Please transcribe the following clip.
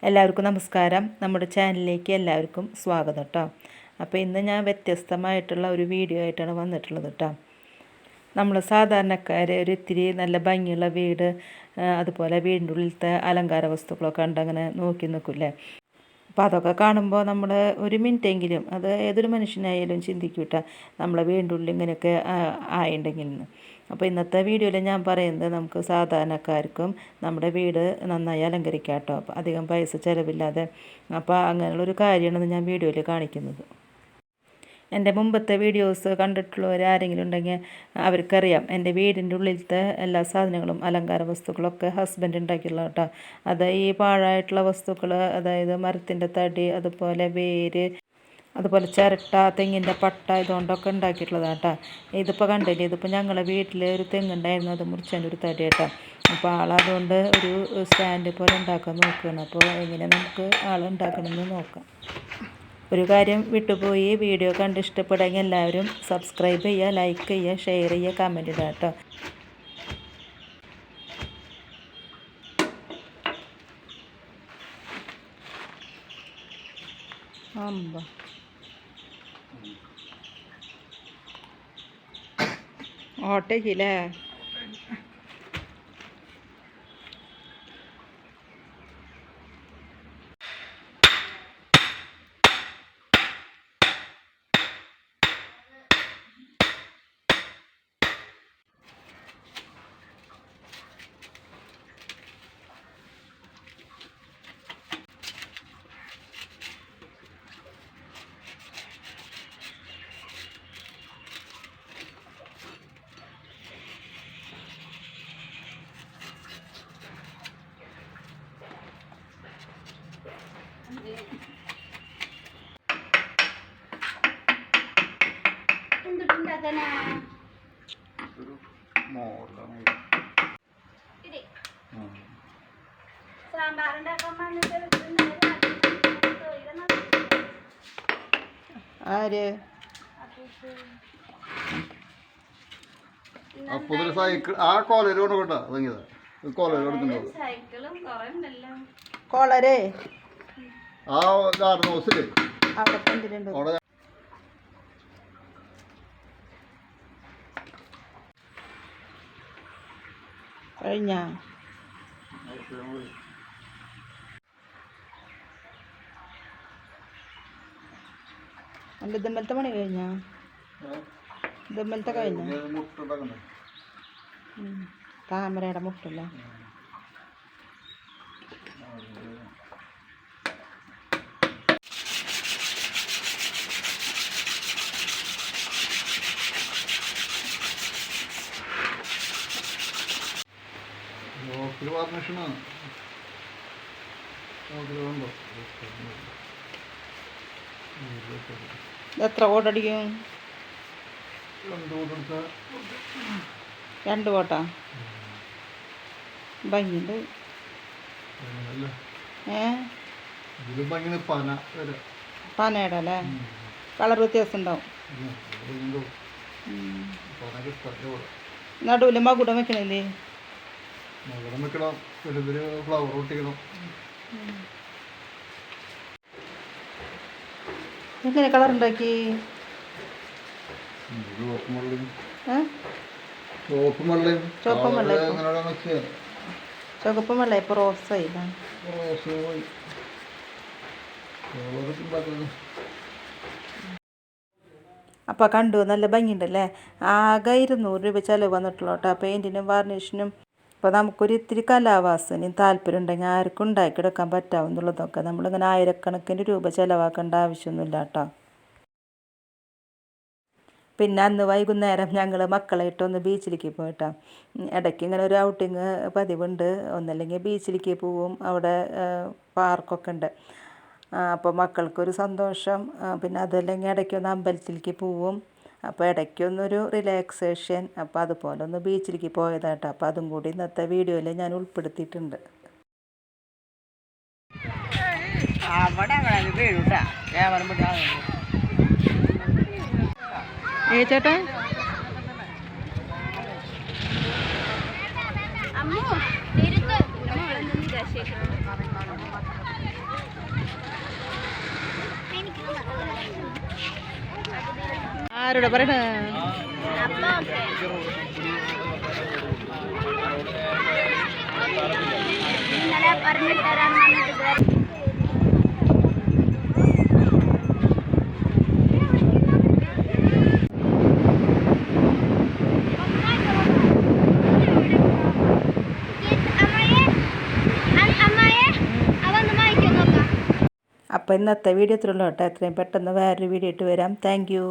എല്ലാവർക്കും നമസ്കാരം. നമ്മുടെ ചാനലിലേക്ക് എല്ലാവർക്കും സ്വാഗതം കേട്ടോ. അപ്പോൾ ഇന്ന് ഞാൻ വ്യത്യസ്തമായിട്ടുള്ള ഒരു വീഡിയോ ആയിട്ടാണ് വന്നിട്ടുള്ളത് കേട്ടോ. നമ്മൾ സാധാരണക്കാർ ഒരു ഇത്തിരി നല്ല ഭംഗിയുള്ള വീട്, അതുപോലെ വീടിൻ്റെ ഉള്ളിലത്തെ അലങ്കാര വസ്തുക്കളൊക്കെ ഉണ്ടങ്ങനെ നോക്കി നിൽക്കില്ലേ. അപ്പോൾ അതൊക്കെ കാണുമ്പോൾ നമ്മൾ ഒരു മിനിറ്റെങ്കിലും അത് ഏതൊരു മനുഷ്യനായാലും ചിന്തിക്കും കേട്ടോ, നമ്മളെ വീടിൻ്റെ ഉള്ളിൽ ഇങ്ങനെയൊക്കെ ആയിട്ടുണ്ടെങ്കിൽ. അപ്പോൾ ഇന്നത്തെ വീഡിയോയിൽ ഞാൻ പറയുന്നത് നമുക്ക് സാധാരണക്കാർക്കും നമ്മുടെ വീട് നന്നായി അലങ്കരിക്കാം കേട്ടോ. അപ്പോൾ അധികം പൈസ ചിലവില്ലാതെ. അപ്പോൾ അങ്ങനെയുള്ളൊരു കാര്യമാണ് ഞാൻ വീഡിയോയിൽ കാണിക്കുന്നത്. എൻ്റെ മുമ്പത്തെ വീഡിയോസ് കണ്ടിട്ടുള്ളവർ ആരെങ്കിലും ഉണ്ടെങ്കിൽ അവർക്കറിയാം എൻ്റെ വീടിൻ്റെ ഉള്ളിലത്തെ എല്ലാ സാധനങ്ങളും അലങ്കാര വസ്തുക്കളൊക്കെ ഹസ്ബൻഡ് ഉണ്ടാക്കിയുള്ള കേട്ടോ. അത് ഈ പാഴായിട്ടുള്ള വസ്തുക്കൾ, അതായത് മരത്തിൻ്റെ തടി, അതുപോലെ വേര്, അതുപോലെ ചിരട്ട, തെങ്ങിൻ്റെ പട്ട, ഇതുകൊണ്ടൊക്കെ ഉണ്ടാക്കിയിട്ടുള്ളതാണ് കേട്ടോ. ഇതിപ്പോൾ കണ്ടില്ലേ, ഇതിപ്പോൾ ഞങ്ങളെ വീട്ടിൽ ഒരു തെങ്ങുണ്ടായിരുന്നു, അത് മുറിച്ചതിൻ്റെ ഒരു തടി കേട്ടോ. അപ്പോൾ ആളതുകൊണ്ട് ഒരു സ്റ്റാൻഡ് പോലെ ഉണ്ടാക്കാൻ നോക്കുകയാണ്. അപ്പോൾ എങ്ങനെ നമുക്ക് ആളുണ്ടാക്കണമെന്ന് നോക്കാം. ഒരു കാര്യം വിട്ടുപോയി, വീഡിയോ കണ്ട് ഇഷ്ടപ്പെടുമെങ്കിൽ എല്ലാവരും സബ്സ്ക്രൈബ് ചെയ്യുക, ലൈക്ക് ചെയ്യുക, ഷെയർ ചെയ്യുക, കമൻറ്റ് ഇടുക കേട്ടോ. ഓട്ടേക്കില്ലേ ആര് സൈക്കിൾ ആ കോളേജ് കേട്ടോ. കോളരെ ആ ഗാർഡൻ ഹൗസില് അവിടെ കൊണ്ടിട്ടുണ്ട്. കഴിഞ്ഞ അല്ല ദമ്മലത്തെ പണി കഴിഞ്ഞ ദമ്മലത്തെ കഴിഞ്ഞ താമരയുടെ മുട്ടല്ല. എത്ര കോട്ടടിക്കും? 2 കോട്ടാ ഭംഗിയുണ്ട്. പനയുടെ അല്ലേ? കളർ വ്യത്യാസം ഉണ്ടാവും. നടുവില് മകുടം വെക്കണില്ലേ? ഫ്ലവർ ഒട്ടിക്കണം. എങ്ങനെ കളർ ഉണ്ടാക്കി? ചുവപ്പും വെള്ള ഇപ്പൊ റോസായി. അപ്പോൾ കണ്ടു, നല്ല ഭംഗിയുണ്ടല്ലേ. ആകെ 200 രൂപ ചിലവ് വന്നിട്ടുള്ളൂ കേട്ടോ പെയിൻറ്റിനും വാർണിഷിനും. അപ്പോൾ നമുക്കൊരു ഇത്തിരി കലാവാസനയും താല്പര്യം ഉണ്ടെങ്കിൽ ആർക്കും ഉണ്ടാക്കിയെടുക്കാൻ പറ്റാവുന്നുള്ളതൊക്കെ. നമ്മളിങ്ങനെ ആയിരക്കണക്കിന് രൂപ ചിലവാക്കേണ്ട ആവശ്യമൊന്നുമില്ല കേട്ടോ. പിന്നെ അന്ന് വൈകുന്നേരം ഞങ്ങൾ മക്കളായിട്ടൊന്ന് ബീച്ചിലേക്ക് പോയിട്ടാ. ഇടയ്ക്ക് ഇങ്ങനെ ഒരു ഔട്ടിങ് പതിവുണ്ട്. ഒന്നല്ലെങ്കിൽ ബീച്ചിലേക്ക് പോവും, അവിടെ പാർക്കൊക്കെ ഉണ്ട്. അപ്പോൾ മക്കൾക്കൊരു സന്തോഷം. പിന്നെ അതല്ലെങ്കിൽ ഇടയ്ക്കൊന്ന് അമ്പലത്തിലേക്ക് പോവും. അപ്പോൾ ഇടയ്ക്കൊന്നൊരു റിലാക്സേഷൻ. അപ്പോൾ അതുപോലെ ഒന്ന് ബീച്ചിലേക്ക് പോയതാട്ടോ. അപ്പോൾ അതും കൂടി ഇന്നത്തെ വീഡിയോയിൽ ഞാൻ ഉൾപ്പെടുത്തിയിട്ടുണ്ട്. ചേട്ടാ ആരോടെ പറയണ? ഇന്നലെ പറഞ്ഞിട്ട് തരാൻ പറഞ്ഞിട്ട് അപ്പോൾ ഇന്നത്തെ വീഡിയോ ഇത്രയുള്ളൂ കേട്ടോ. എത്രയും പെട്ടെന്ന് വേറൊരു വീഡിയോ ഇട്ട് വരാം. Thank you.